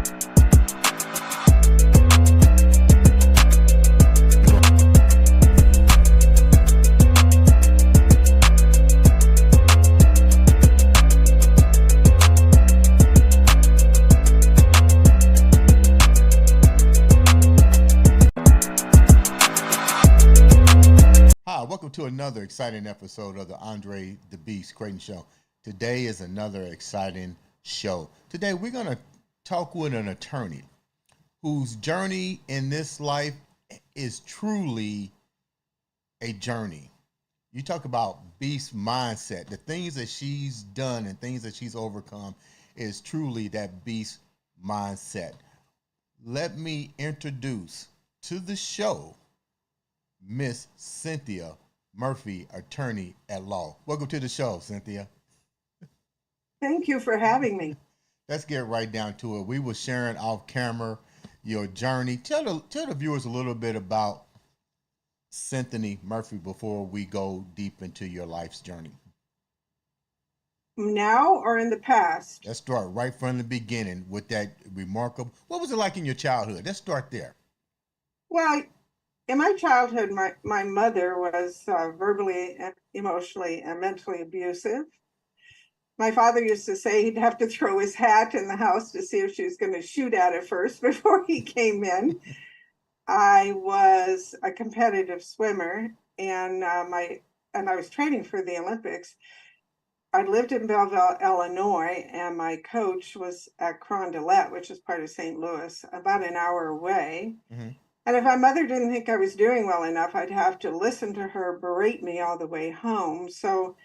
Hi, welcome to another exciting episode of the Andre The Beast Crayton Show. Today is another exciting show. Today we're going to talk with an attorney whose journey in this life is truly a journey. You talk about beast mindset. The things that she's done and things that she's overcome is truly that beast mindset. Let me introduce to the show Miss Cynthia Murphy, attorney at law. Welcome to the show, Cynthia. Thank you for having me. Let's get right down to it. We were sharing off camera your journey. Tell the viewers a little bit about Cynthia Murphy before we go deep into your life's journey. Now or in the past? Let's start right from the beginning with that remarkable. What was it like in your childhood? Let's start there. Well, in my childhood, my mother was verbally, emotionally, and mentally abusive. My father used to say he'd have to throw his hat in the house to see if she was going to shoot at it first before he came in. I was a competitive swimmer, and I was training for the Olympics. I lived in Belleville, Illinois, and my coach was at Carondelet, which is part of St. Louis, about an hour away. Mm-hmm. And if my mother didn't think I was doing well enough, I'd have to listen to her berate me all the way home. So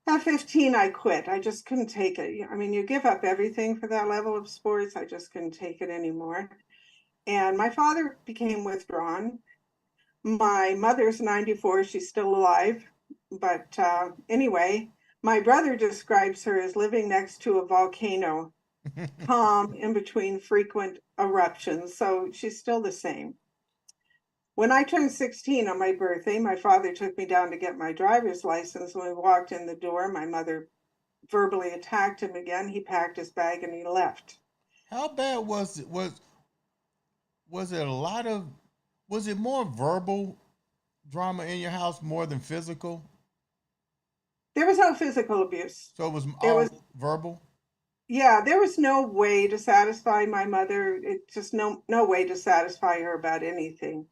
at 15, I quit. I just couldn't take it. I mean, you give up everything for that level of sports. I just couldn't take it anymore. And my father became withdrawn. My mother's 94. She's still alive. But anyway, my brother describes her as living next to a volcano, calm in between frequent eruptions. So she's still the same. When I turned 16 on my birthday, my father took me down to get my driver's license. When we walked in the door, my mother verbally attacked him again. He packed his bag and he left. How bad was it? Was it a lot of? Was it more verbal drama in your house more than physical? There was no physical abuse. So it was all verbal? Yeah, there was no way to satisfy my mother. It just no way to satisfy her about anything.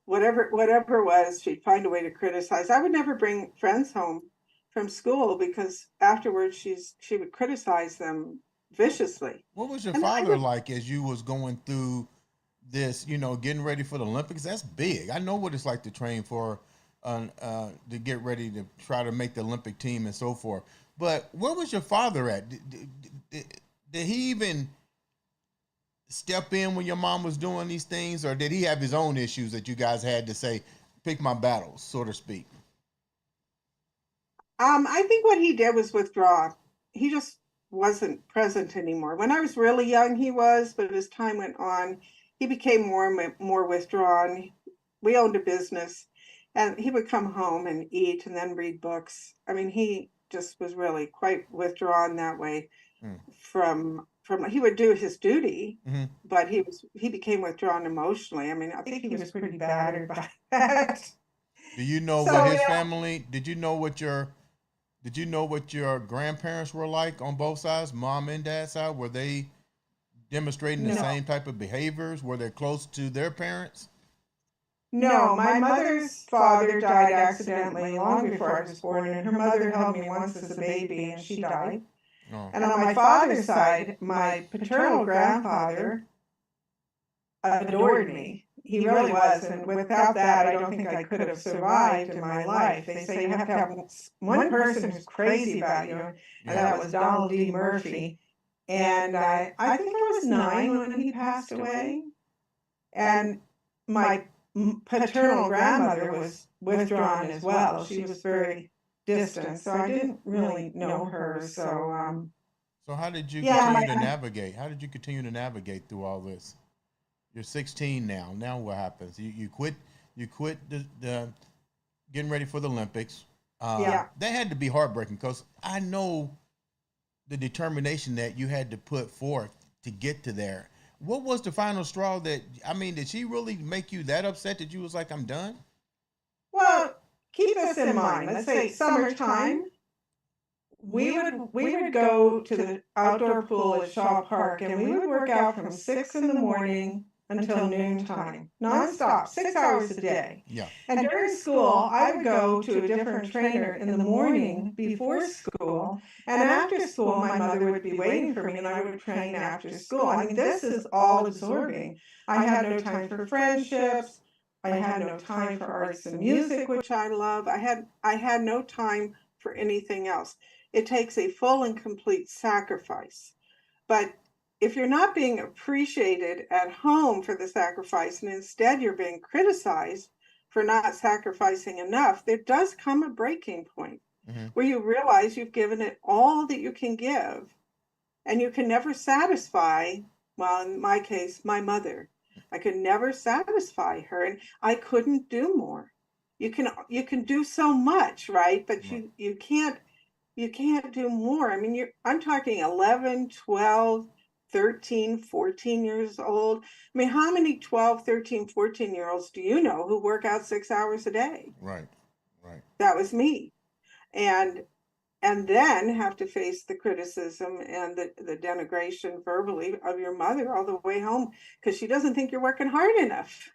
Whatever it was, she'd find a way to criticize. I would never bring friends home from school because afterwards she would criticize them viciously. What was your father like as you was going through this, getting ready for the Olympics? That's big. I know what it's like to train for to get ready to try to make the Olympic team and so forth. But where was your father at? Did he even step in when your mom was doing these things, or did he have his own issues that you guys had to say, pick my battles, so to speak? I think what he did was withdraw. He just wasn't present anymore. When I was really young, he was, but as time went on, he became more and more withdrawn. We owned a business, and he would come home and eat and then read books. I mean, he just was really quite withdrawn that way from he would do his duty, but he became withdrawn emotionally. I mean, I think he was pretty battered by that. Do you know what his family, did you know what your grandparents were like on both sides, mom and dad side? Were they demonstrating the same type of behaviors? Were they close to their parents? No, my mother's father died accidentally long before I was born, and her mother held me once as a baby, and she died. Oh. And on my father's side, my paternal grandfather adored me. He really was, and without that, I don't think I could have survived in my life. They say you have to have one person who's crazy about you, and that was Donald D. Murphy. And I think I was 9 when he passed away. And my paternal grandmother was withdrawn as well. She was very distant, so I didn't really know her. So how did you continue to navigate? How did you continue to navigate through all this? You're 16 now. Now what happens? You quit the getting ready for the Olympics. That had to be heartbreaking because I know the determination that you had to put forth to get to there. What was the final straw that, I mean, did she really make you that upset that you was like, I'm done? Well, keep this in mind. Let's say summertime, we would go to the outdoor pool at Shaw Park, and we would work out from 6 in the morning until noontime, nonstop, 6 hours a day. Yeah. And during school, I would go to a different trainer in the morning before school. And after school, my mother would be waiting for me and I would train after school. I mean, this is all absorbing. I had no time for friendships. I had no time for arts and music, which I love. I had no time for anything else. It takes a full and complete sacrifice. But if you're not being appreciated at home for the sacrifice and instead you're being criticized for not sacrificing enough, there does come a breaking point where you realize you've given it all that you can give and you can never satisfy, well, in my case, my mother. I could never satisfy her and I couldn't do more. You can do so much, right? But you can't do more. I mean, I'm talking 11, 12, 13, 14 years old. I mean, how many 12, 13, 14-year-olds do you know who work out 6 hours a day? Right. Right. That was me. And then have to face the criticism and the denigration verbally of your mother all the way home because she doesn't think you're working hard enough.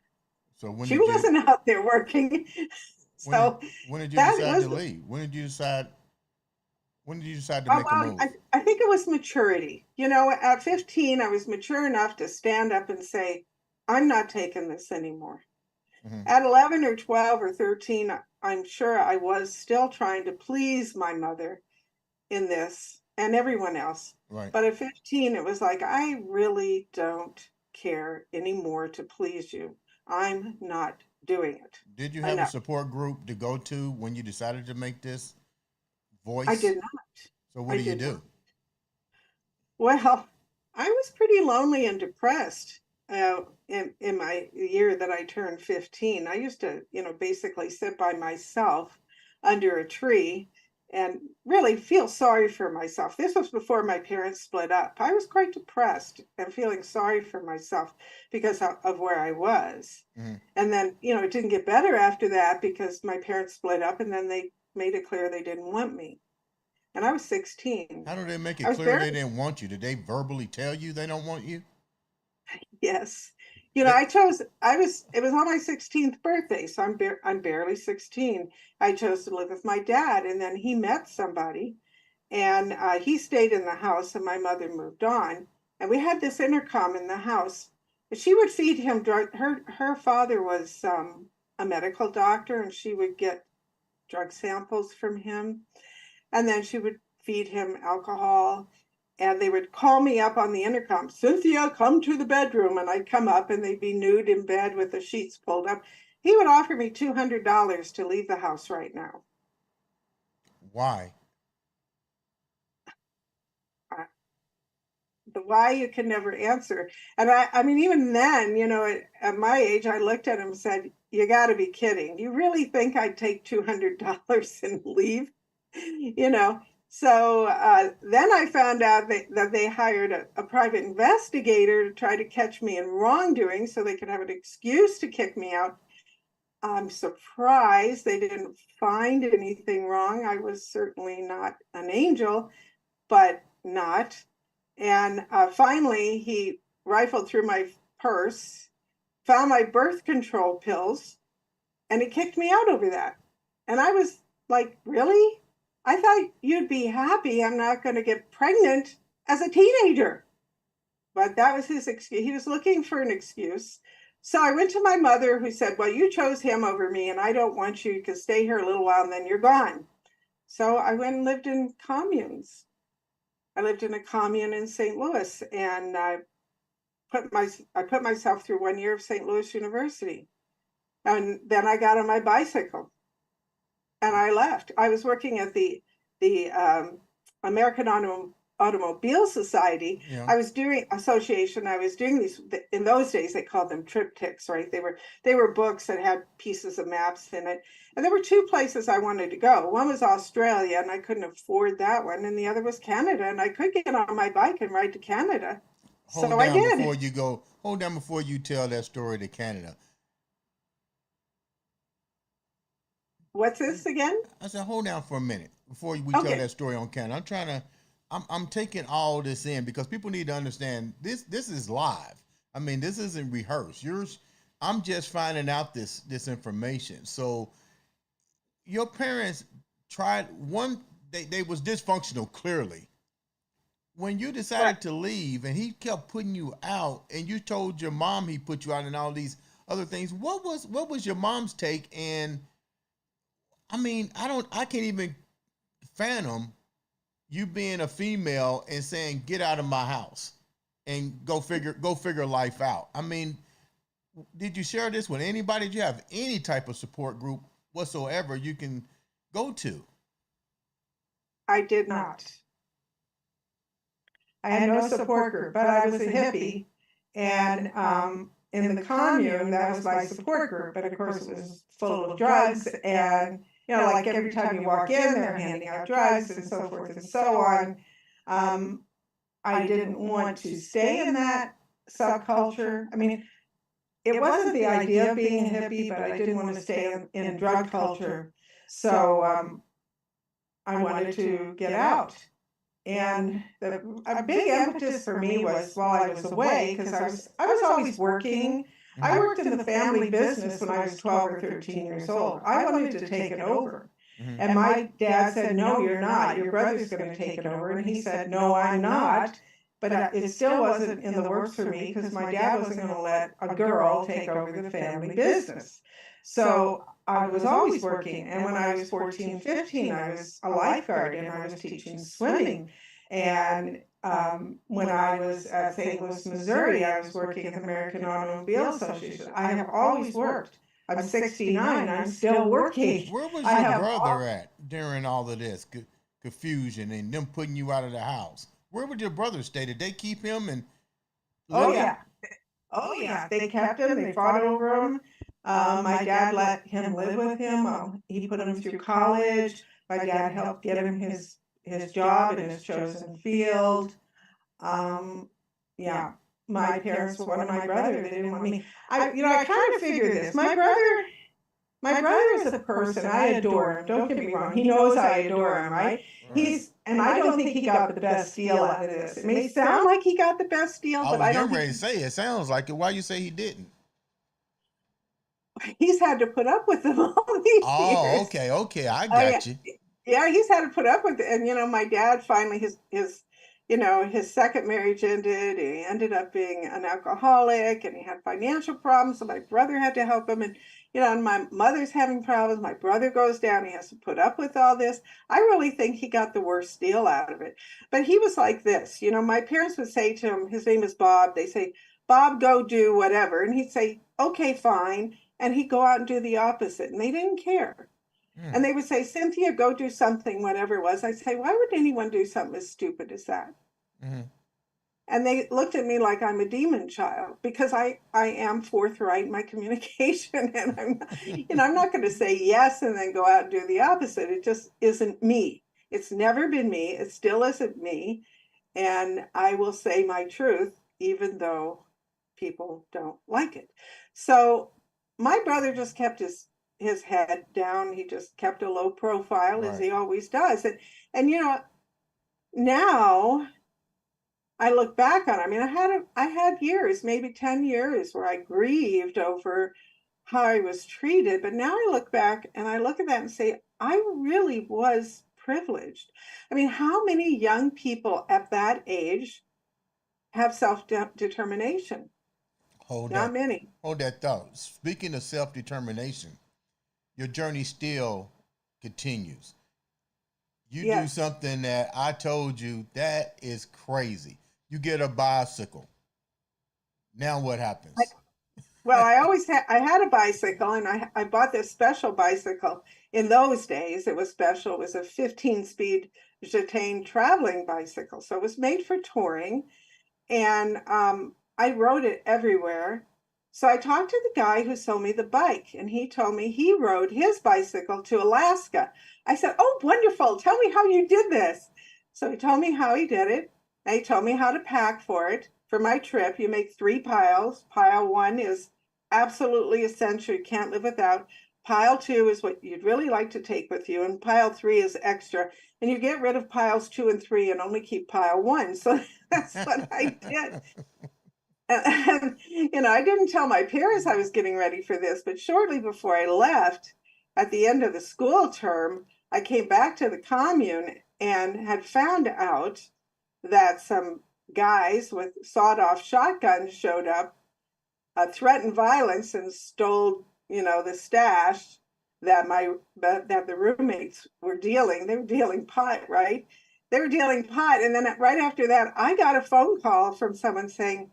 So when She wasn't out there working. So when did you decide to leave? When did you decide to make the move? I think it was maturity. You know, at 15, I was mature enough to stand up and say, I'm not taking this anymore. At 11 or 12 or 13, I'm sure I was still trying to please my mother in this and everyone else. Right. But at 15, it was like, I really don't care anymore to please you. I'm not doing it. Did you have a support group to go to when you decided to make this voice? I did not. So what did you do? Well, I was pretty lonely and depressed in my year that I turned 15. I used to, basically sit by myself under a tree and really feel sorry for myself. This was before my parents split up. I was quite depressed and feeling sorry for myself because of where I was. And then, it didn't get better after that because my parents split up and then they made it clear they didn't want me. And I was 16. How did they make it clear they didn't want you? Did they verbally tell you they don't want you? Yes. It was on my 16th birthday, so I'm barely 16. I chose to live with my dad, and then he met somebody, and he stayed in the house, and my mother moved on. And we had this intercom in the house. She would feed him her father was a medical doctor, and she would get drug samples from him. And then she would feed him alcohol. And they would call me up on the intercom, Cynthia, come to the bedroom. And I'd come up and they'd be nude in bed with the sheets pulled up. He would offer me $200 to leave the house right now. Why? The why you can never answer. And I mean, even then, at my age, I looked at him and said, you got to be kidding. You really think I'd take $200 and leave? So then I found out that they hired a private investigator to try to catch me in wrongdoing so they could have an excuse to kick me out. I'm surprised they didn't find anything wrong. I was certainly not an angel, but not. And finally, he rifled through my purse, found my birth control pills, and he kicked me out over that. And I was like, really? I thought you'd be happy I'm not going to get pregnant as a teenager. But that was his excuse. He was looking for an excuse. So I went to my mother who said, well, you chose him over me and I don't want you. You can stay here a little while and then you're gone. So I went and lived in communes. I lived in a commune in St. Louis and I put myself through 1 year of St. Louis University. And then I got on my bicycle. And I left. I was working at the American Automobile Society. Yeah. I was doing these. In those days, they called them triptychs, right? They were books that had pieces of maps in it. And there were two places I wanted to go. One was Australia, and I couldn't afford that one. And the other was Canada, and I could get on my bike and ride to Canada. So I did. before you go. Hold down before you tell that story to Canada. What's this again? I said, hold down for a minute before we tell Okay. that story on Canada. I'm trying to, I'm taking all this in because people need to understand this. This is live. I mean, this isn't rehearsed. I'm just finding out this information. So your parents tried one. They was dysfunctional clearly. When you Right. decided to leave and he kept putting you out, and you told your mom he put you out and all these other things, what was your mom's take? And I mean, I can't even fathom you being a female and saying get out of my house and go figure life out. I mean, did you share this with anybody? Did you have any type of support group whatsoever you can go to? I did not. I had no support group, but I was a hippie. And in the commune, that was my support group. But of course, it was full of drugs. And, like every time you walk in, they're handing out drugs and so forth and so on. I didn't want to stay in that subculture. I mean, it wasn't the idea of being a hippie, but I didn't want to stay in drug culture. So I wanted to get out. And a big impetus for me was while I was away, because I was always working. I worked in the family business when I was 12 or 13 years old. I wanted to take it over. Mhm. And my dad said, no, you're not. Your brother's going to take it over. And he said, no, I'm not. But it still wasn't in the works for me because my dad wasn't going to let a girl take over the family business. So I was always working. And when I was 14, 15, I was a lifeguard and I was teaching swimming. And when I was at St. Louis, Missouri, I was working at the American Automobile Association. I have always worked. I'm 69, I'm still working. Where was I your have brother at during all of this confusion and them putting you out of the house? Where would your brother stay? Did they keep him and Oh live? yeah. Oh yeah. They kept him. They fought over him. My dad let him live with him. He put him through college. My dad helped get him his job in his chosen field. Yeah. My parents wanted my brother. They didn't want me. I kind of figured this. My brother is a person. I adore him. Don't get me wrong. He knows I adore him, right? Right. And I don't think he got the best deal out of this. It may sound like he got the best deal, I but was I don't getting ready to think say it sounds like it. Why you say he didn't? he's had to put up with them all these Oh, years. okay, I Oh yeah, got you. yeah, he's had to put up with it. And my dad finally his second marriage ended. And he ended up being an alcoholic, and he had financial problems. So my brother had to help him, and my mother's having problems. My brother goes down. He has to put up with all this. I really think he got the worst deal out of it. But he was like this. My parents would say to him, his name is Bob. They say, Bob, go do whatever, and he'd say, okay, fine, and he'd go out and do the opposite, and they didn't care. Mm, And they would say, Cynthia, go do something, whatever it was. I'd say, why would anyone do something as stupid as that? mhm. And they looked at me like I'm a demon child because I am forthright in my communication. And I'm not going to say yes and then go out and do the opposite. It just isn't me. It's never been me. It still isn't me. And I will say my truth, even though people don't like it. So my brother just kept his head down. He just kept a low profile as Right. he always does. And now I look back on it, I mean, I had years, maybe 10 years where I grieved over how I was treated, but now I look back and I look at that and say, I really was privileged. I mean, how many young people at that age have self-determination? Hold Not that. many. Hold that thought. Speaking of self determination, your journey still continues. You do Yes. something that I told you that is crazy. You get a bicycle. Now what I, happens? well, I had a bicycle, and I bought this special bicycle. In those days, it was special. It was a 15-speed Jetane traveling bicycle. So it was made for touring. And I rode it everywhere. So I talked to the guy who sold me the bike, and he told me he rode his bicycle to Alaska. I said, oh, wonderful. Tell me how you did this. So he told me how he did it. And he told me how to pack for it. for my trip, you make 3 piles. Pile 1 is absolutely essential. You can't live without. Pile 2 is what you'd really like to take with you. And pile 3 is extra. And you get rid of piles 2 and 3 and only keep pile 1. So that's what I did. And, I didn't tell my parents I was getting ready for this, but shortly before I left, at the end of the school term, I came back to the commune and had found out that some guys with sawed-off shotguns showed up, threatened violence, and stole, the stash that the roommates were dealing. They were dealing pot, right? They were dealing pot, and then right after that, I got a phone call from someone saying,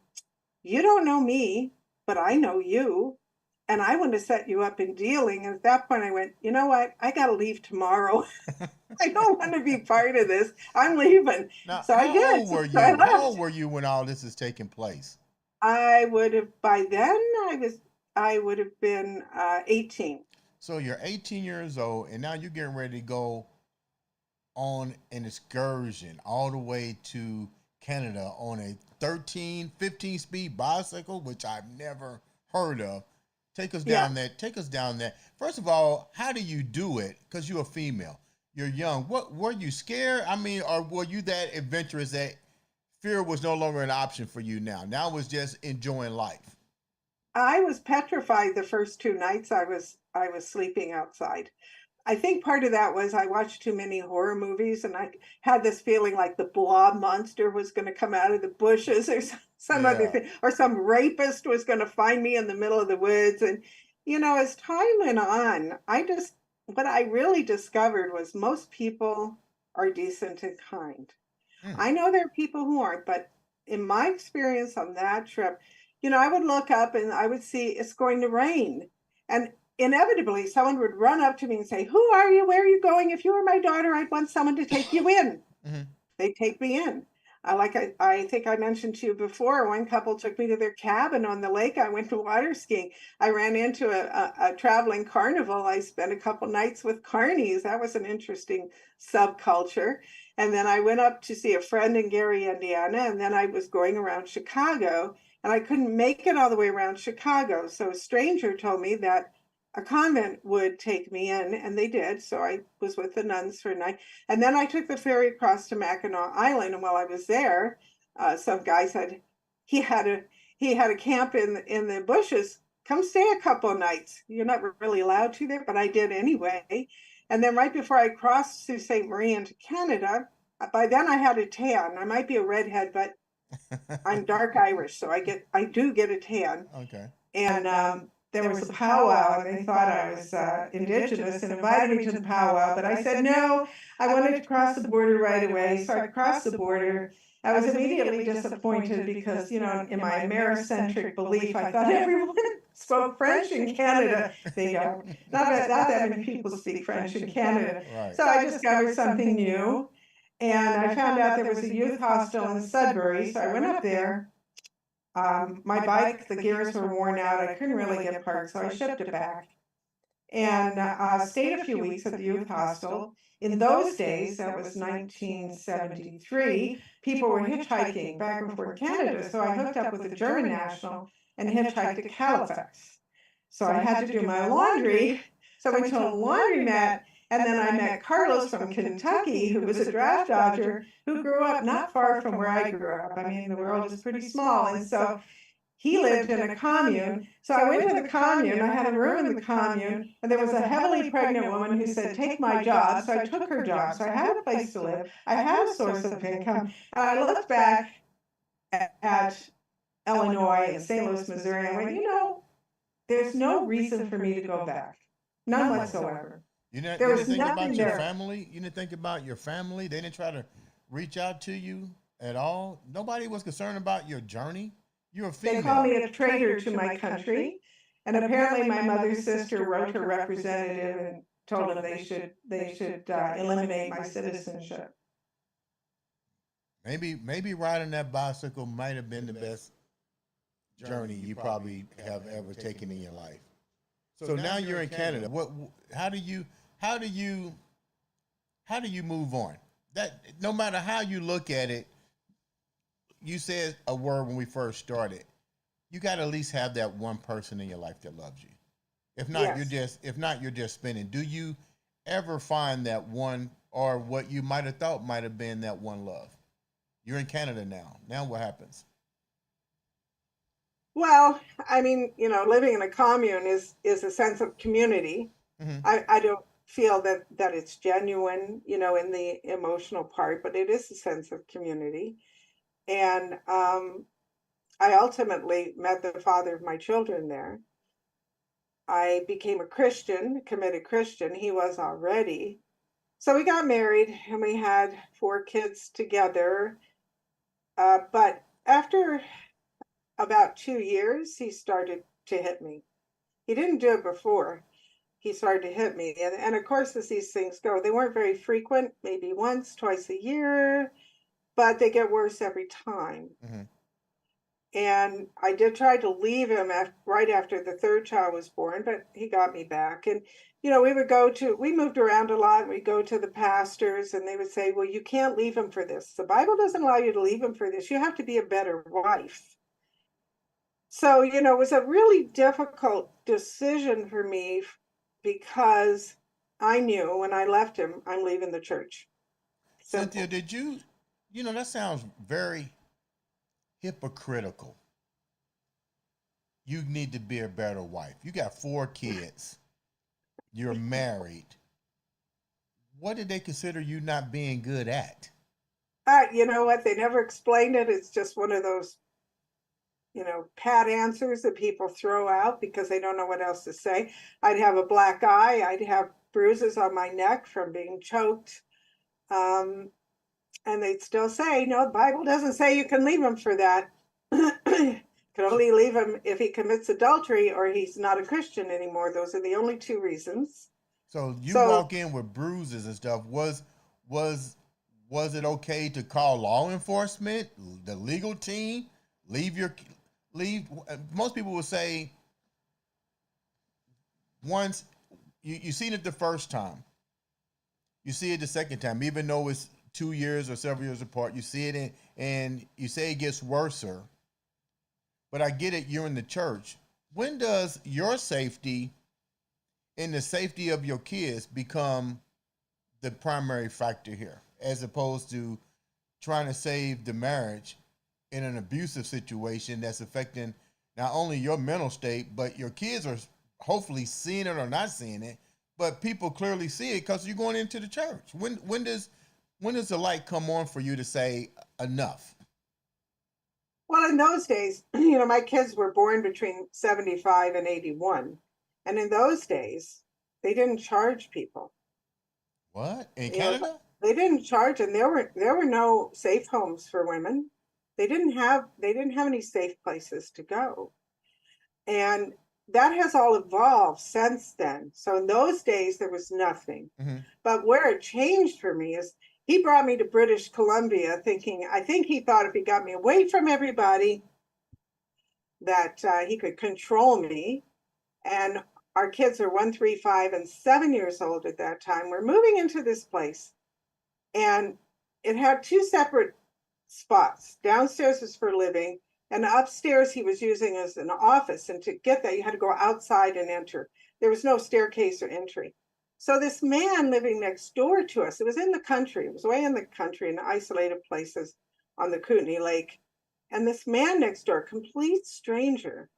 "You don't know me, but I know you, and I want to set you up in dealing." And at that point, I went, "You know what? I got to leave tomorrow. I don't want to be part of this. I'm leaving." Now, So I did. How old were you when all this is taking place? I would have, by then, I would have been 18. So you're 18 years old, and now you're getting ready to go on an excursion all the way to Canada on a 13, 15 speed bicycle, which I've never heard of. Take us down that. Take us down that. First of all, how do you do it? Because you're a female. You're young. What were you scared? I mean, or were you that adventurous that fear was no longer an option for you now? Now it was just enjoying life. I was petrified the first 2 nights I was sleeping outside. I think part of that was I watched too many horror movies, and I had this feeling like the blob monster was going to come out of the bushes, or some other thing, or some rapist was going to find me in the middle of the woods. And, as time went on, what I really discovered was most people are decent and kind. I know there are people who aren't, but in my experience on that trip, I would look up and I would see it's going to rain. And inevitably, someone would run up to me and say, "Who are you? Where are you going? If you were my daughter, I'd want someone to take you in." They'd take me in. I think I mentioned to you before, one couple took me to their cabin on the lake. I went to water skiing. I ran into a traveling carnival. I spent a couple nights with carnies. That was an interesting subculture. And then I went up to see a friend in Gary, Indiana, and then I was going around Chicago, and I couldn't make it all the way around Chicago. So a stranger told me that a convent would take me in, and they did. So I was with the nuns for a night. And then I took the ferry across to Mackinac Island. And while I was there, some guy said he had a camp in the bushes. Come stay a couple of nights. You're not really allowed to there, but I did anyway. And then right before I crossed through St. Marie into Canada, by then I had a tan. I might be a redhead, but I'm dark Irish, so I do get a tan. Okay. And there was a powwow, and they thought I was indigenous and invited me to the powwow, but I said no. I wanted to cross the border right away, so I crossed the border. I was immediately disappointed because, in my Americentric belief, I thought everyone spoke French in Canada. They don't. Not that many people speak French in Canada. Right. So I discovered something new, and I found out there was a youth hostel in Sudbury, so I went up there. My bike, the gears were worn out. I couldn't really get parked, so I shipped it back. And stayed a few weeks at the youth hostel. In those days, that was 1973, people were hitchhiking back and forth Canada. So I hooked up with a German national and hitchhiked to Halifax. So I had to do my laundry. So I went to a laundromat, and then I met Carlos from Kentucky, who was a draft dodger, who grew up not far from where I grew up. I mean, the world is pretty small. And so he lived in a commune. So I went to the commune. I had a room in the commune, and there was a heavily pregnant woman who said, "Take my job." So I took her job. So I had a place to live. I had a source of income. And I looked back at Illinois and St. Louis, Missouri, and I went, there's no reason for me to go back. None whatsoever. You didn't think about your family? You didn't think about your family? They didn't try to reach out to you at all? Nobody was concerned about your journey? You're a female. They called me a traitor to my country. And apparently my mother's sister wrote her representative and told them they should eliminate my citizenship. Maybe riding that bicycle might have been the best journey you probably have ever taken in your life. So now you're in Canada. How do you move on? That no matter how you look at it, you said a word when we first started. You got to at least have that one person in your life that loves you. Yes. If not you're just spinning. Do you ever find that one, or what you might have thought might have been that one love? You're in Canada now. Now what happens? Well, I mean, living in a commune is a sense of community. Mm-hmm. I don't feel that it's genuine, in the emotional part, but it is a sense of community. And I ultimately met the father of my children there. I became a Christian, committed Christian. He was already. So we got married and we had 4 kids together. But after about 2 years, he started to hit me. He didn't do it before. He started to hit me. And of course, as these things go, they weren't very frequent, maybe once, twice a year, but they get worse every time. Mm-hmm. And I did try to leave him right after the third child was born, but he got me back. And, we moved around a lot. We'd go to the pastors and they would say, well, you can't leave him for this. The Bible doesn't allow you to leave him for this. You have to be a better wife. So, it was a really difficult decision for me because I knew when I left him, I'm leaving the church. Cynthia, Simple. did you know that sounds very hypocritical. You need to be a better wife. You got 4 kids. You're married. What did they consider you not being good at? You know what? They never explained it. It's just one of those, pat answers that people throw out because they don't know what else to say. I'd have a black eye. I'd have bruises on my neck from being choked. Um, and they'd still say, no, the Bible doesn't say you can leave him for that. Can only leave him if he commits adultery or he's not a Christian anymore. Those are the only 2 reasons. So you So, walk in with bruises and stuff. Was was it okay to call law enforcement, the legal team, leave your leave? Most people would say once you seen it the first time, you see it the second time, even though it's 2 years or several years apart. You see it and you say it gets worser. But I get it. You're in the church. When does your safety and the safety of your kids become the primary factor here, as opposed to trying to save the marriage in an abusive situation that's affecting not only your mental state, but your kids are hopefully seeing it or not seeing it, but people clearly see it because you're going into the church. When does the light come on for you to say enough? well, in those days, my kids were born between 75 and 81. And in those days, they didn't charge people. What in You know, Canada? they didn't charge, and there were no safe homes for women. They didn't have any safe places to go. And that has all evolved since then. So in those days, there was nothing. Mm-hmm. But where it changed for me is he brought me to British Columbia thinking, I think he thought if he got me away from everybody, that he could control me. And our kids are 1, 3, 5, and 7 years old at that time. We're moving into this place, and it had 2 separate spots. Downstairs was for living, and upstairs he was using as an office. And to get that, you had to go outside and enter. There was no staircase or entry. So this man living next door to us, it was in the country, it was way in the country in isolated places on the Kootenai Lake. And this man next door, complete stranger,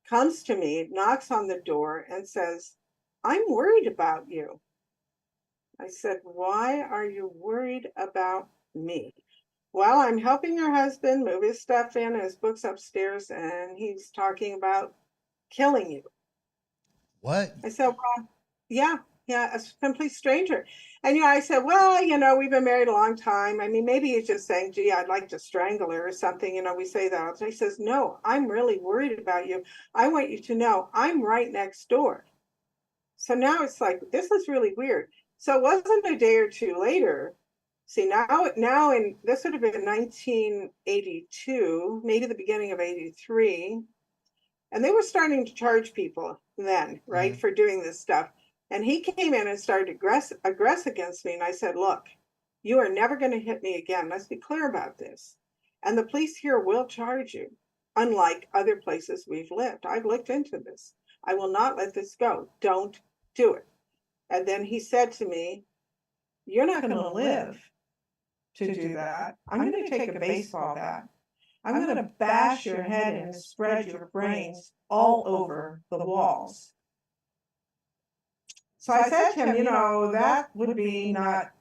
comes to me, knocks on the door, and says, I'm worried about you. I said, why are you worried about me? Well, I'm helping your husband move his stuff in, his books upstairs, and he's talking about killing you. What? I said, well, yeah, yeah, a complete stranger. And, I said, well, we've been married a long time. I mean, maybe he's just saying, gee, I'd like to strangle her or something. We say that. So he says, no, I'm really worried about you. I want you to know I'm right next door. So now it's like, this is really weird. So it wasn't a day or two later. See, now in this would have been 1982, maybe the beginning of 83. And they were starting to charge people then, right, Mm-hmm. for doing this stuff. And he came in and started aggress against me. And I said, look, you are never going to hit me again. Let's be clear about this. And the police here will charge you, unlike other places we've lived. I've looked into this. I will not let this go. Don't do it. And then he said to me, you're not going to live to do that. I'm going to take a baseball bat. I'm going to bash your head in and spread your brains all over the walls. So I said to him, that would be not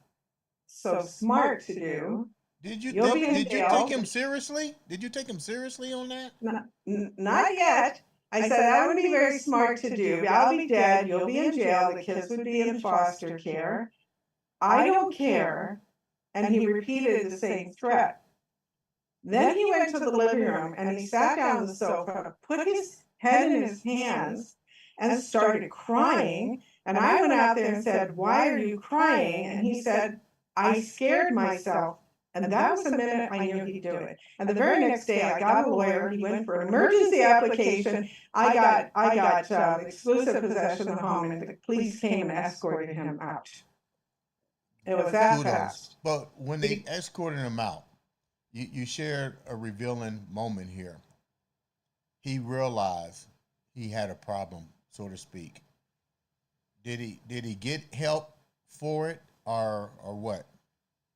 so smart to do. Did you You'll be in did you jail. take him seriously? Did you take him seriously on that? Not yet. I said that would be very smart to do. I'll be dead. You'll be in jail. The kids would be in foster care. I don't care. And he repeated the same threat. Then he went to the living room and he sat down on the sofa, put his head in his hands, and started crying. And I went out there and said, why are you crying? And he said, I scared myself. And that was the minute I knew he'd do it. And the very next day, I got a lawyer. He went for an emergency application. I got exclusive possession of the home, and the police came and escorted him out. It was that fast. But when they escorted him out, you shared a revealing moment here. He realized he had a problem, so to speak. Did he get help for it or what?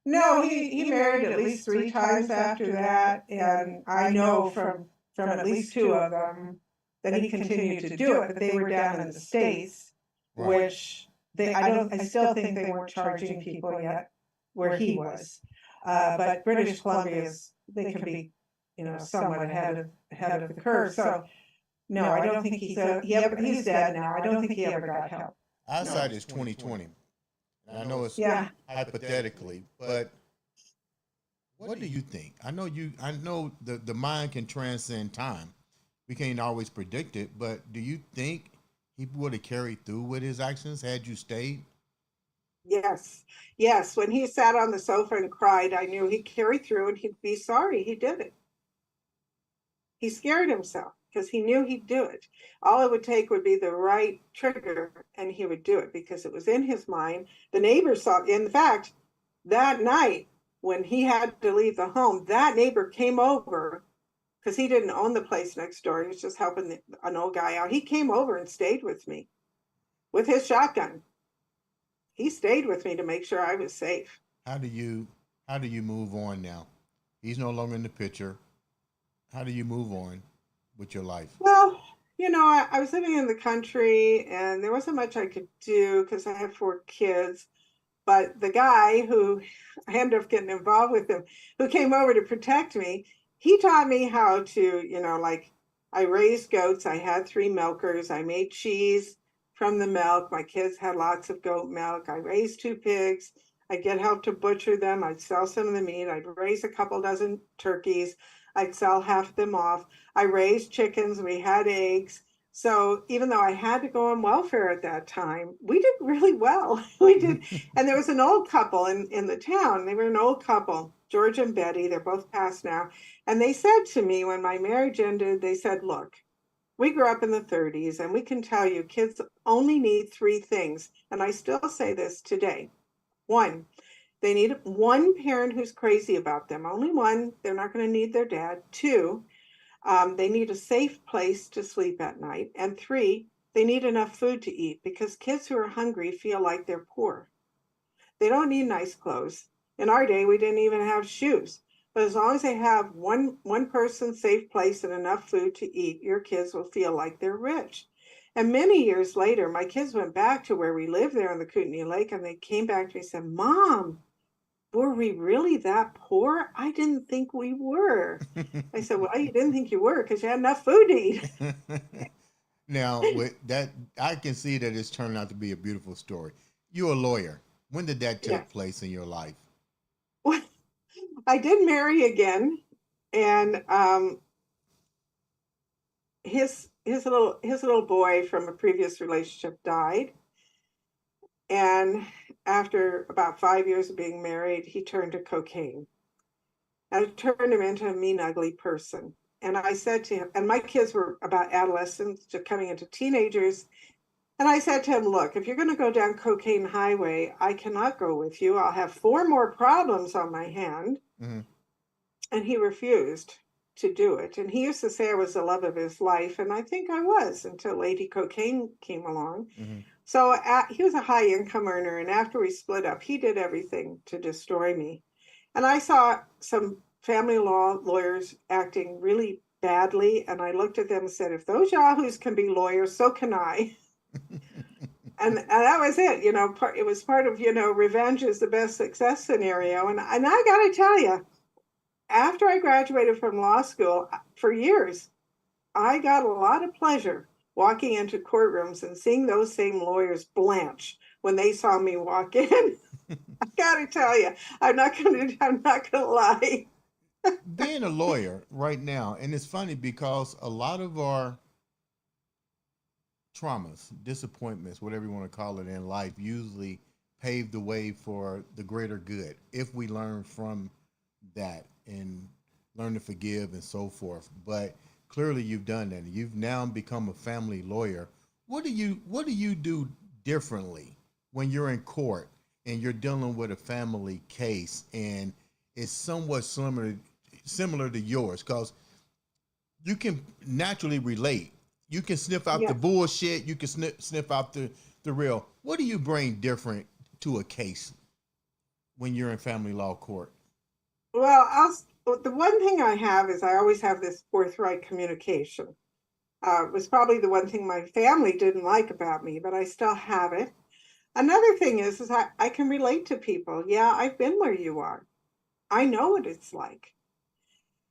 No, he married at least 3 times after that, and I know from at least 2 of them that he continued to do it, but they were down in the States, right. Which I still think they weren't charging people yet where he was. But British Columbia they can be, somewhat ahead of the curve. So no, I don't think he's dead now. I don't think he ever got help. Eyesight is 20/20. I know it's hypothetically, but what do you think? I know the mind can transcend time. We can't always predict it, but do you think he would have carried through with his actions had you stayed? Yes. When he sat on the sofa and cried, I knew he'd carry through and he'd be sorry he did it. He scared himself because he knew he'd do it. All it would take would be the right trigger and he would do it because it was in his mind. The neighbors saw, in fact, that night when he had to leave the home, that neighbor came over because he didn't own the place next door. He was just helping an old guy out. He came over and stayed with me with his shotgun. He stayed with me to make sure I was safe. How do you move on now? He's no longer in the picture. How do you move on with your life? Well, I was living in the country and there wasn't much I could do because I have 4 kids. But the guy who I ended up getting involved with him, who came over to protect me, he taught me how to, I raised goats. I had 3 milkers. I made cheese from the milk. My kids had lots of goat milk. I raised 2 pigs. I'd get help to butcher them. I'd sell some of the meat. I'd raise a couple dozen turkeys. I'd sell half of them off. I raised chickens. We had eggs. So even though I had to go on welfare at that time, we did really well. We did. And there was an old couple in the town. They were an old couple, George and Betty. They're both passed now. And they said to me when my marriage ended, they said, look, we grew up in the 30s and we can tell you kids only need 3 things. And I still say this today. 1, they need one parent who's crazy about them. Only one. They're not going to need their dad. 2, they need a safe place to sleep at night. And 3, they need enough food to eat because kids who are hungry feel like they're poor. They don't need nice clothes. In our day, we didn't even have shoes. But as long as they have one person, safe place, and enough food to eat, your kids will feel like they're rich. And many years later, my kids went back to where we lived there on the Kootenai Lake, and they came back to me and said, Mom, were we really that poor? I didn't think we were. I said, well, you didn't think you were because you had enough food to eat. Now, with that, I can see that it's turned out to be a beautiful story. You're a lawyer. When did that take place in your life? Well, I did marry again, and his little boy from a previous relationship died. And after about 5 years of being married, he turned to cocaine. And it turned him into a mean, ugly person. And I said to him, and my kids were about adolescents, just coming into teenagers. And I said to him, look, if you're going to go down cocaine highway, I cannot go with you. I'll have 4 more problems on my hand. Mm-hmm. and he refused to do it. And he used to say I was the love of his life, and I think I was until Lady Cocaine came along. Mm-hmm. So he was a high income earner, and after we split up, he did everything to destroy me. And I saw some family law lawyers acting really badly, and I looked at them and said, if those yahoos can be lawyers, so can I. And that was it. It was part of, revenge is the best success scenario. And I got to tell you, after I graduated from law school, for years, I got a lot of pleasure walking into courtrooms and seeing those same lawyers blanch when they saw me walk in. I got to tell you, I'm not going to lie. Being a lawyer right now, and it's funny because a lot of our traumas, disappointments, whatever you want to call it in life, usually pave the way for the greater good if we learn from that and learn to forgive and so forth. But clearly, you've done that. You've now become a family lawyer. What do you do differently when you're in court and you're dealing with a family case and it's somewhat similar to yours? Because you can naturally relate. You can sniff out the Yeah. bullshit. You can sniff out the real. What do you bring different to a case when you're in family law court? Well, the one thing I have is I always have this forthright communication. It was probably the one thing my family didn't like about me, but I still have it. Another thing is I can relate to people. Yeah, I've been where you are. I know what it's like.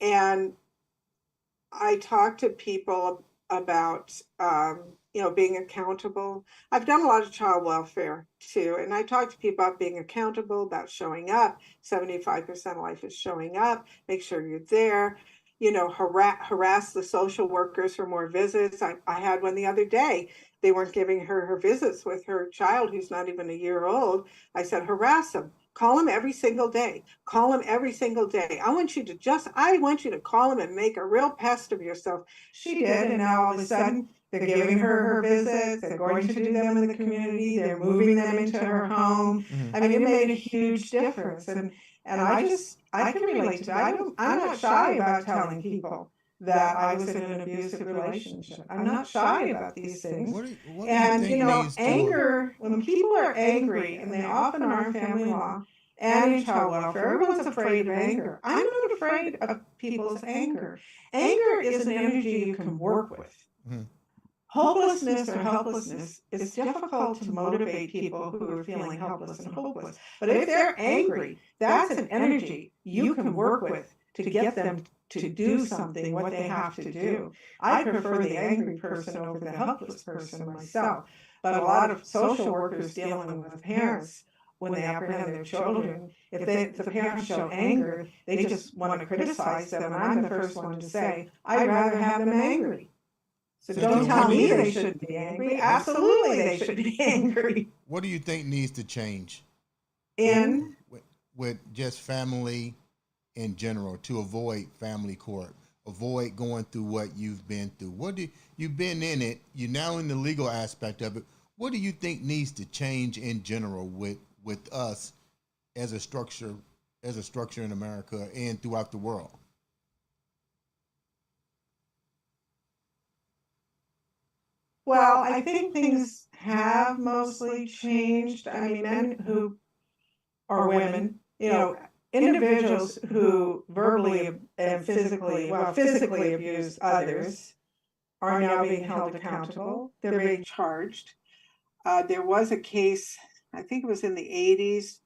And I talk to people about, being accountable. I've done a lot of child welfare too, and I talk to people about being accountable, about showing up. 75% of life is showing up. Make sure you're there. Harass the social workers for more visits. I had one the other day. They weren't giving her visits with her child who's not even a year old. I said, harass them. Call him every single day. Call him every single day. I want you to call him and make a real pest of yourself. She did, and now all of a sudden they're giving her visits. They're going to do them in the community. They're moving them into her home. Mm-hmm. I mean, it made a huge difference, and I can relate to that. I'm not shy about telling people that I was in an abusive relationship. I'm not shy about these things. What do you And, think needs to? anger, when people are angry, and they often are in family law and in child welfare, everyone's afraid of anger. I'm not afraid of people's anger. Anger is an energy you can work with. Mhm. Hopelessness or helplessness is difficult to motivate people who are feeling helpless and hopeless. But if they're angry, that's an energy you can work with to get them to do something, what they have to do. I prefer the angry person over the helpless person myself. But a lot of social workers dealing with parents, when they apprehend their children, if the parents show anger, they just want to criticize them. And I'm the first one to say, I'd rather have them angry. So don't tell me they shouldn't be angry. Absolutely, they should be angry. What do you think needs to change In with just family in general to avoid family court, avoid going through what you've been through? You've been in it? You're now in the legal aspect of it. What do you think needs to change in general with us as a structure in America and throughout the world? Well, I think things have mostly changed. I mean, men who or women, individuals who verbally and physically abuse others are now being held accountable. They're being charged. There was a case, I think it was in the 80s,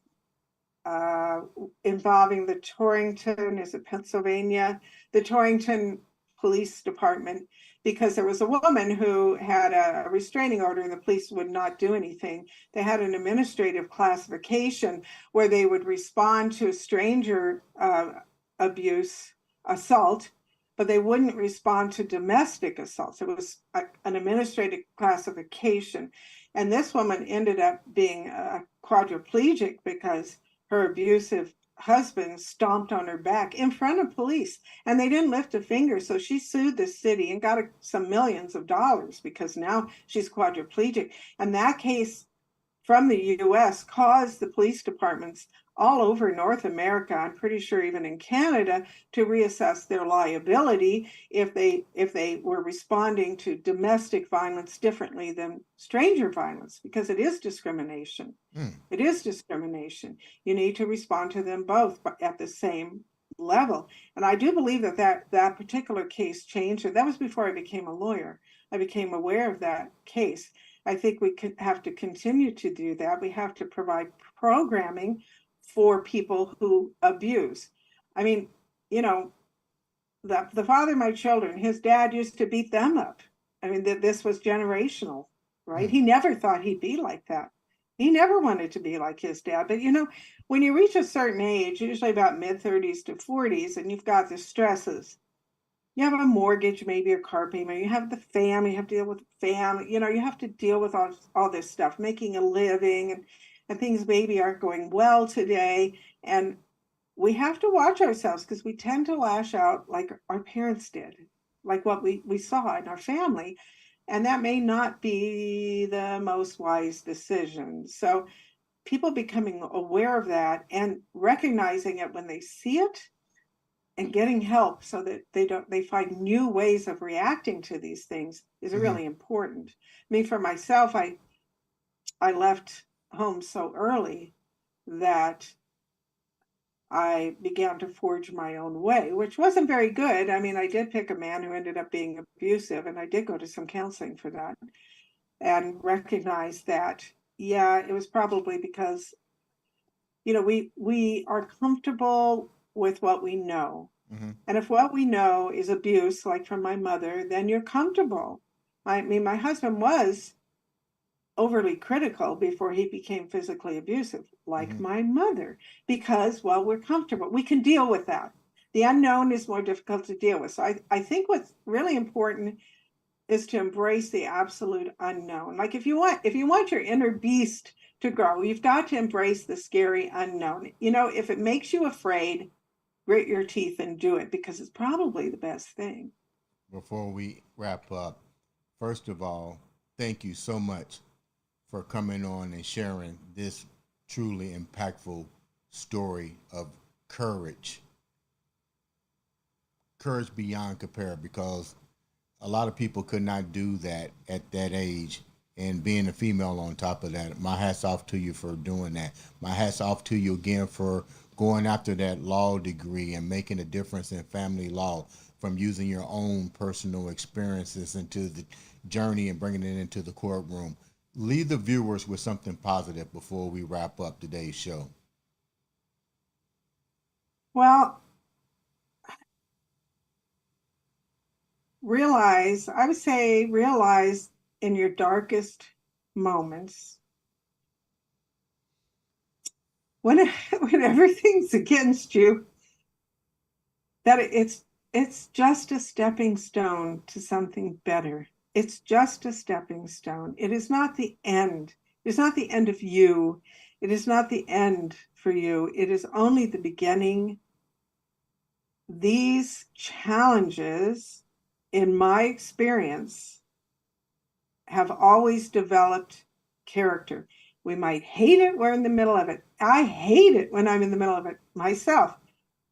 uh, involving the Torrington, is it Pennsylvania? The Torrington Police Department, because there was a woman who had a restraining order and the police would not do anything. They had an administrative classification where they would respond to stranger abuse, assault, but they wouldn't respond to domestic assaults. It was an administrative classification. And this woman ended up being quadriplegic because her abusive husband stomped on her back in front of police, and they didn't lift a finger. So she sued the city and got some millions of dollars because now she's quadriplegic. And that case from the US caused the police departments all over North America, I'm pretty sure even in Canada, to reassess their liability if they were responding to domestic violence differently than stranger violence, because it is discrimination. It is discrimination. You need to respond to them both, but at the same level. And I do believe that particular case changed. That was before I became a lawyer. I became aware of that case. I think we have to continue to do that. We have to provide programming for people who abuse. I mean, you know, the father of my children, his dad used to beat them up. I mean, this was generational, right? He never thought he'd be like that. He never wanted to be like his dad. But, you know, when you reach a certain age, usually about mid-30s to 40s, and you've got the stresses, you have a mortgage, maybe a car payment, you have the family, you have to deal with family, you know, you have to deal with all this stuff, making a living, and things maybe aren't going well today. And we have to watch ourselves, because we tend to lash out like our parents did, like what we saw in our family. And that may not be the most wise decision. So people becoming aware of that and recognizing it when they see it, and getting help so that they find new ways of reacting to these things is really important. I mean, for myself, I left home so early that I began to forge my own way, which wasn't very good. I mean, I did pick a man who ended up being abusive, and I did go to some counseling for that, and recognize that, yeah, it was probably because, you know, we are comfortable with what we know. And if what we know is abuse, like from my mother, then you're comfortable. I mean, my husband was overly critical before he became physically abusive, like my mother, because, well, we're comfortable. We can deal with that. The unknown is more difficult to deal with. So I think what's really important is to embrace the absolute unknown. Like if you want your inner beast to grow, you've got to embrace the scary unknown. You know, if it makes you afraid, grit your teeth and do it, because it's probably the best thing. Before we wrap up, first of all, thank you so much for coming on and sharing this truly impactful story of courage. Courage beyond compare, because a lot of people could not do that at that age. And being a female on top of that, my hat's off to you for doing that. My hat's off to you again for going after that law degree and making a difference in family law, from using your own personal experiences into the journey and bringing it into the courtroom. Leave the viewers with something positive before we wrap up today's show. Well, realize in your darkest moments, when everything's against you, that it's just a stepping stone to something better. It's just a stepping stone. It is not the end. It's not the end of you. It is not the end for you. It is only the beginning. These challenges, in my experience, have always developed character. We might hate it. We're in the middle of it. I hate it when I'm in the middle of it myself.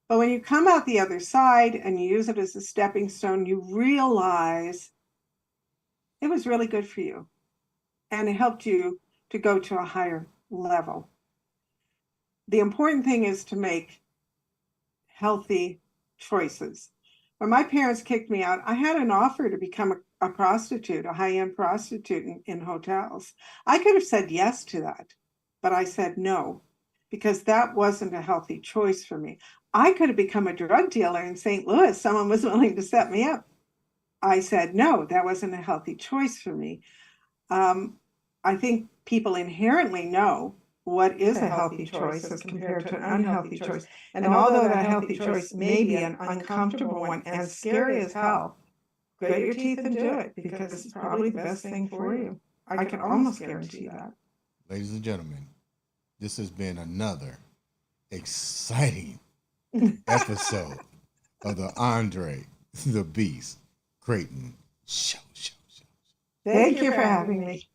But when you come out the other side and you use it as a stepping stone, you realize it was really good for you. And it helped you to go to a higher level. The important thing is to make healthy choices. When my parents kicked me out, I had an offer to become a prostitute, a high-end prostitute in hotels. I could have said yes to that, but I said no, because that wasn't a healthy choice for me. I could have become a drug dealer in St. Louis. Someone was willing to set me up. I said no, that wasn't a healthy choice for me. I think people inherently know what is a healthy choice as compared to an unhealthy choice. And although that healthy choice may be an uncomfortable one and scary as hell, grit your teeth and do it, because it's probably the best thing for you. I can almost guarantee that. Ladies and gentlemen, this has been another exciting episode of the Andre the Beast Crayton Show. Thank you for having me.